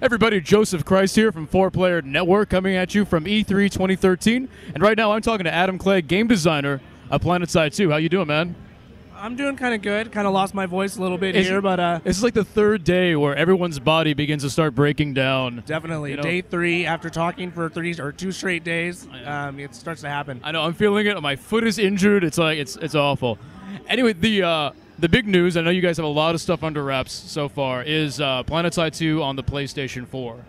Everybody, Joseph Christ here from 4Player Network, coming at you from E3 2013. And right now I'm talking to Adam Clegg, game designer of PlanetSide 2. How you doing, man? I'm doing kind of good. Kind of lost my voice a little bit here, but this is like the third day where everyone's body begins to start breaking down. Definitely. You know? Day 3, after talking for 2 straight days, it starts to happen. I know. I'm feeling it. My foot is injured. It's like it's awful. Anyway, the big news, I know you guys have a lot of stuff under wraps so far, is PlanetSide 2 on the PlayStation 4.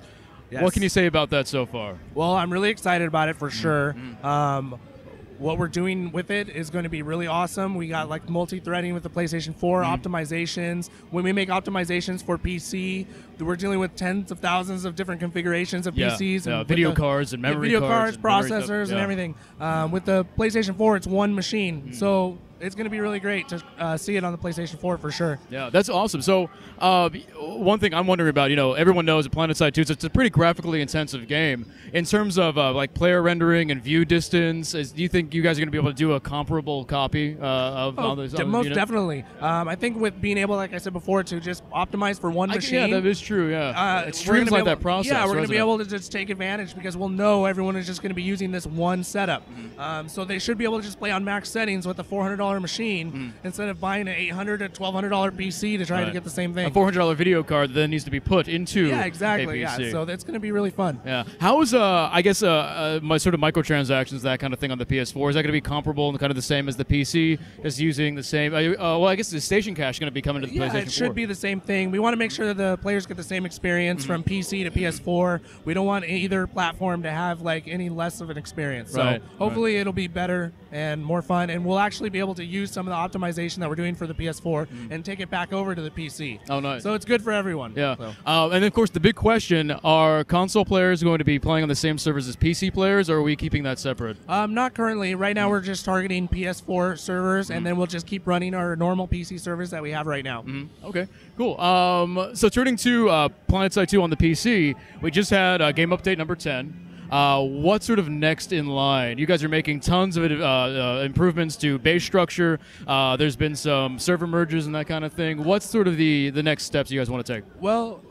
Yes. What can you say about that so far? Well, I'm really excited about it for sure. What we're doing with it is going to be really awesome. We got like multi-threading with the PlayStation 4, optimizations. When we make optimizations for PC, we're dealing with tens of thousands of different configurations of PCs. And video cards and memory cards. Processors and everything. With the PlayStation 4, it's one machine. So it's going to be really great to see it on the PlayStation 4 for sure. Yeah, that's awesome. So one thing I'm wondering about, everyone knows that PlanetSide 2, it's a pretty graphically intensive game. In terms of like player rendering and view distance, do you think you guys are going to be able to do a comparable copy of all those? Most definitely. I think with being able, like I said before, to just optimize for one machine. Yeah, that is true, yeah. It streamlines that process. Yeah, we're going to be able to just take advantage because we'll know everyone is just going to be using this one setup. So they should be able to just play on max settings with a $400 machine instead of buying an $800 to $1,200 PC to try to get the same thing. A $400 video card then needs to be put into a PC. Yeah, so that's going to be really fun. Yeah. How is I guess my sort of microtransactions, that kind of thing on the PS4, is that going to be comparable and kind of the same as the PC, just using the same? Well, I guess the station cache is going to be coming to the PlayStation 4. Yeah, it should be the same thing. We want to make sure that the players get the same experience from PC to PS4. We don't want either platform to have like any less of an experience. So hopefully it'll be better and more fun, and we'll actually be able to use some of the optimization that we're doing for the PS4 and take it back over to the PC. Oh, nice. So it's good for everyone. Yeah. So. And then, of course, the big question, are console players going to be playing on the same servers as PC players, or are we keeping that separate? Not currently. Right now we're just targeting PS4 servers, and then we'll just keep running our normal PC servers that we have right now. Okay, cool. So turning to PlanetSide 2 on the PC, we just had game update number 10. What's sort of next in line? You guys are making tons of improvements to base structure. There's been some server merges and that kind of thing. What's sort of the next steps you guys want to take? Well,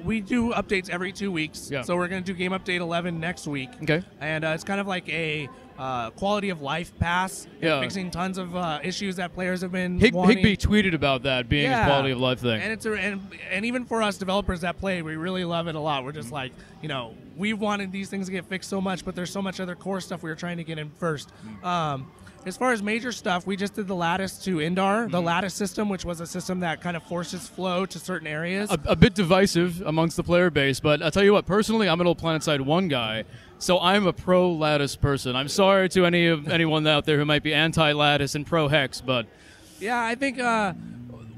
we do updates every 2 weeks. Yeah. So we're going to do game update 11 next week. Okay. And it's kind of like a quality of life pass, fixing tons of issues that players have been wanting. Higby tweeted about that being a quality of life thing. And it's and even for us developers that play, we really love it a lot. We're just like, we've wanted these things to get fixed so much, but there's so much other core stuff we were trying to get in first. As far as major stuff, we just did the lattice to Indar, the lattice system, which was a system that kind of forces flow to certain areas. A bit divisive amongst the player base, but I'll tell you what, personally, I'm an old PlanetSide 1 guy, so I'm a pro-lattice person. I'm sorry to anyone out there who might be anti-lattice and pro-hex, but... Yeah, I think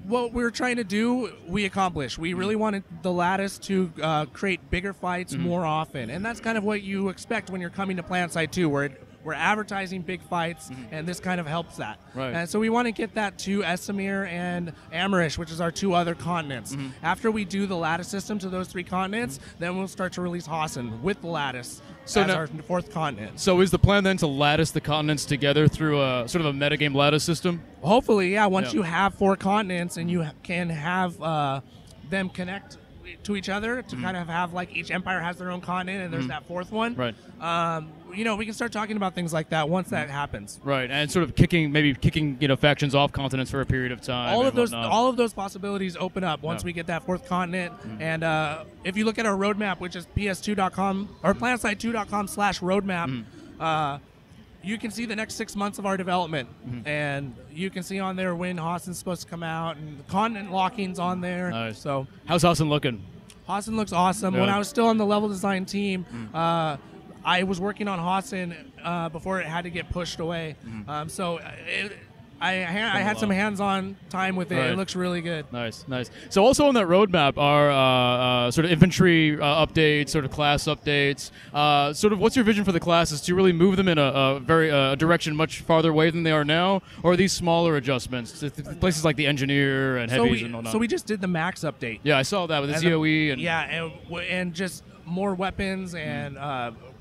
what we were trying to do, we accomplished. We really wanted the lattice to create bigger fights more often, and that's kind of what you expect when you're coming to PlanetSide 2, where we're advertising big fights, and this kind of helps that. Right. And so we want to get that to Esamir and Amerish, which is our 2 other continents. After we do the lattice system to those 3 continents, then we'll start to release Hassan with the lattice as our 4th continent. So is the plan then to lattice the continents together through a sort of a metagame lattice system? Hopefully, yeah. Once you have 4 continents and you can have them connect to each other to kind of have like each empire has their own continent and there's that 4th one. Right. We can start talking about things like that once that happens. Right, and sort of kicking factions off continents for a period of time. All of those possibilities open up once we get that 4th continent. And if you look at our roadmap, which is ps2.com or planetside2.com/roadmap, you can see the next 6 months of our development, and you can see on there when Hassan's supposed to come out, and the continent locking's on there. Nice. So how's Hassan looking? Hassan looks awesome. When I was still on the level design team, I was working on Hassan before it had to get pushed away. I had some hands-on time with it. Right. It looks really good. Nice, nice. So also on that roadmap are sort of infantry updates, sort of class updates. Sort of what's your vision for the classes? To really move them in a very direction much farther away than they are now? Or are these smaller adjustments to places like the engineer and heavies and whatnot? So we just did the max update. Yeah, I saw that with the ZOE. And just more weapons and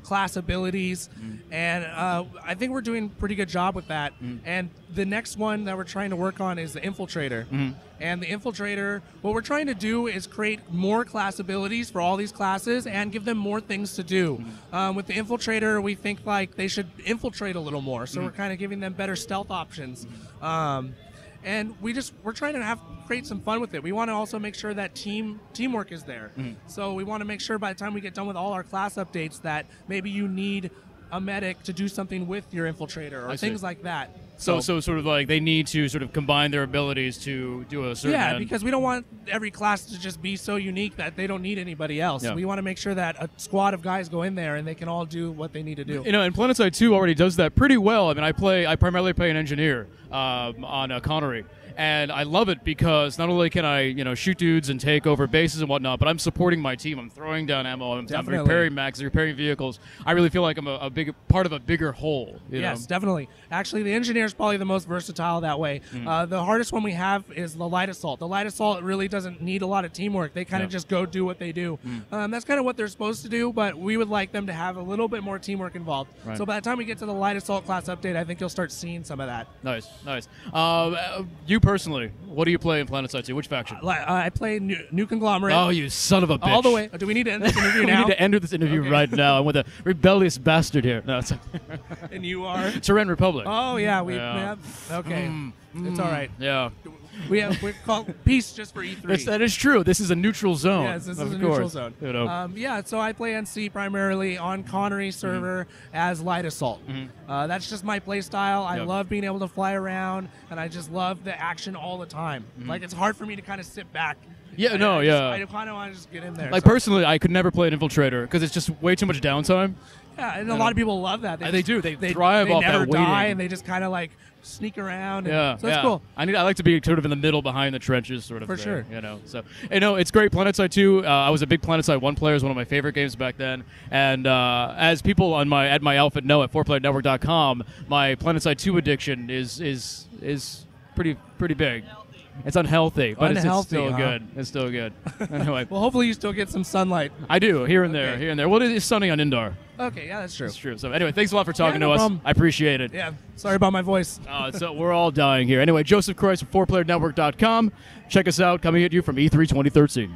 class abilities, and I think we're doing a pretty good job with that. And the next one that we're trying to work on is the Infiltrator. And the Infiltrator, what we're trying to do is create more class abilities for all these classes and give them more things to do. With the Infiltrator, we think like they should infiltrate a little more, so we're kind of giving them better stealth options. And we're trying to create some fun with it. We want to also make sure that teamwork is there. So we want to make sure by the time we get done with all our class updates that maybe you need a medic to do something with your Infiltrator or things like that. So sort of like they need to sort of combine their abilities to do a certain end. Because we don't want every class to just be so unique that they don't need anybody else. Yeah. We want to make sure that a squad of guys go in there and they can all do what they need to do. You know, and PlanetSide 2 already does that pretty well. I mean, I primarily play an engineer on Connery. And I love it because not only can I, shoot dudes and take over bases and whatnot, but I'm supporting my team. I'm throwing down ammo. I'm repairing mechs, repairing vehicles. I really feel like I'm a big part of a bigger whole. Yes, definitely. Actually, the engineer is probably the most versatile that way. The hardest one we have is the light assault. The light assault really doesn't need a lot of teamwork. They kind of just go do what they do. That's kind of what they're supposed to do, but we would like them to have a little bit more teamwork involved. Right. So by the time we get to the light assault class update, I think you'll start seeing some of that. Nice. You personally, what do you play in PlanetSide 2? Which faction? I play New Conglomerate. Oh, you son of a bitch. All the way. Do we need to end this interview now? We need to end this interview right now. I'm with a rebellious bastard here. No, it's And you are? Tyrann Republic. Oh, yeah. We have, okay. It's all right. Yeah. We're called peace just for E3. That is true. This is a neutral zone. Yes, this is a neutral zone. So I play NC primarily on Connery server as Light Assault. That's just my play style. I love being able to fly around, and I just love the action all the time. Like, it's hard for me to kind of sit back. I kind of want to just get in there. Like, personally, I could never play an Infiltrator because it's just way too much downtime. Yeah, and a lot of people love that. They do. They thrive off that waiting. They never die, and they just kind of like sneak around. So that's cool. I like to be sort of in the middle, behind the trenches, sort of. For sure. So it's great. PlanetSide 2. I was a big PlanetSide 1 player. It was one of my favorite games back then. And as people at my outfit know at 4playernetwork.com, my PlanetSide 2 addiction is pretty big. It's unhealthy, but it's still good. It's still good. Anyway. Well, hopefully you still get some sunlight. I do, here and there. Well, it is sunny on Indar. Okay, yeah, that's true. That's true. So anyway, thanks a lot for talking no to problem. us. I appreciate it. Yeah, sorry about my voice. So we're all dying here. Anyway, Joseph Christ from 4playernetwork.com. Check us out, coming at you from E3 2013.